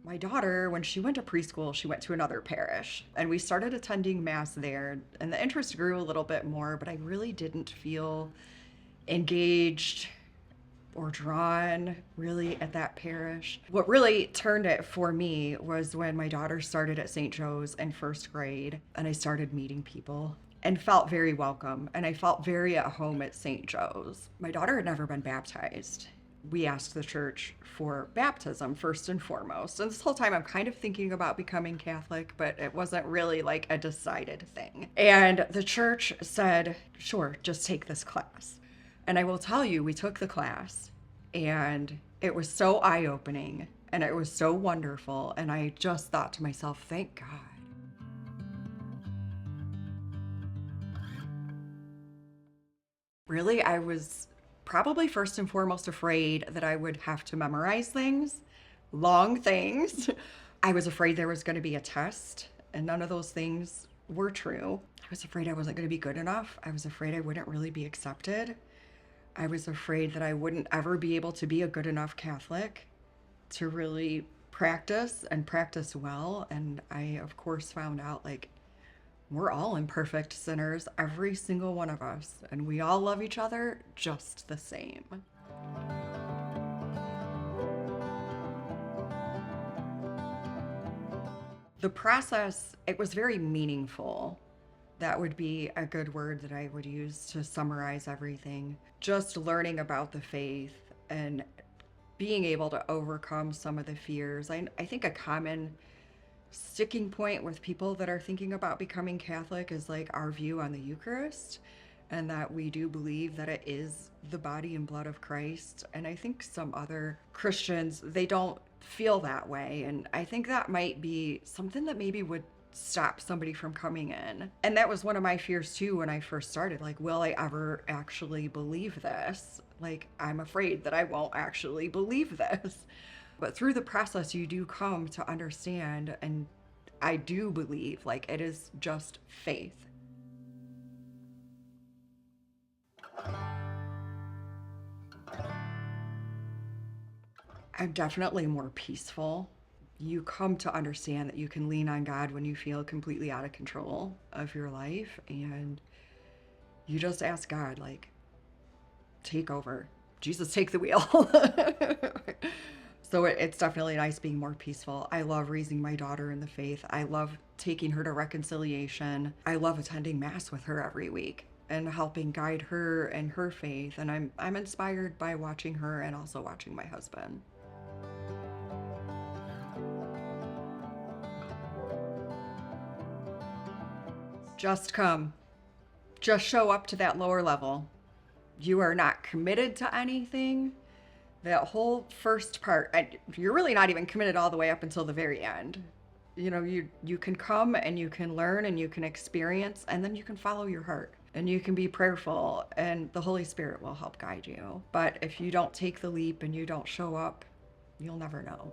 My daughter, when she went to preschool, she went to another parish and we started attending Mass there. And the interest grew a little bit more, but I really didn't feel engaged or drawn really at that parish. What really turned it for me was when my daughter started at St. Joe's in first grade and I started meeting people and felt very welcome and I felt very at home at St. Joe's. My daughter had never been baptized. We asked the church for baptism first and foremost. And this whole time I'm kind of thinking about becoming Catholic, but it wasn't really like a decided thing. And the church said, sure, just take this class. And I will tell you, we took the class and it was so eye opening and it was so wonderful. And I just thought to myself, thank God. Really, I was probably first and foremost afraid that I would have to memorize things, long things. I was afraid there was going to be a test, and none of those things were true. I was afraid I wasn't going to be good enough. I was afraid I wouldn't really be accepted. I was afraid that I wouldn't ever be able to be a good enough Catholic to really practice and practice well. And I, of course, found out like we're all imperfect sinners, every single one of us, and we all love each other just the same. The process, it was very meaningful. That would be a good word that I would use to summarize everything. Just learning about the faith and being able to overcome some of the fears. I think a common sticking point with people that are thinking about becoming Catholic is like our view on the Eucharist and that we do believe that it is the body and blood of Christ. And I think some other Christians, they don't feel that way. And I think that might be something that maybe would stop somebody from coming in. And that was one of my fears too when I first started. Like, will I ever actually believe this? Like, I'm afraid that I won't actually believe this. But through the process, you do come to understand, and I do believe, like, it is just faith. I'm definitely more peaceful. You come to understand that you can lean on God when you feel completely out of control of your life, and you just ask God, like, take over. Jesus, take the wheel. So it's definitely nice being more peaceful. I love raising my daughter in the faith. I love taking her to reconciliation. I love attending Mass with her every week and helping guide her in her faith. And I'm inspired by watching her and also watching my husband. Just come. Just show up to that lower level. You are not committed to anything. That whole first part, you're really not even committed all the way up until the very end. You know, you can come and you can learn and you can experience, and then you can follow your heart and you can be prayerful and the Holy Spirit will help guide you. But if you don't take the leap and you don't show up, you'll never know.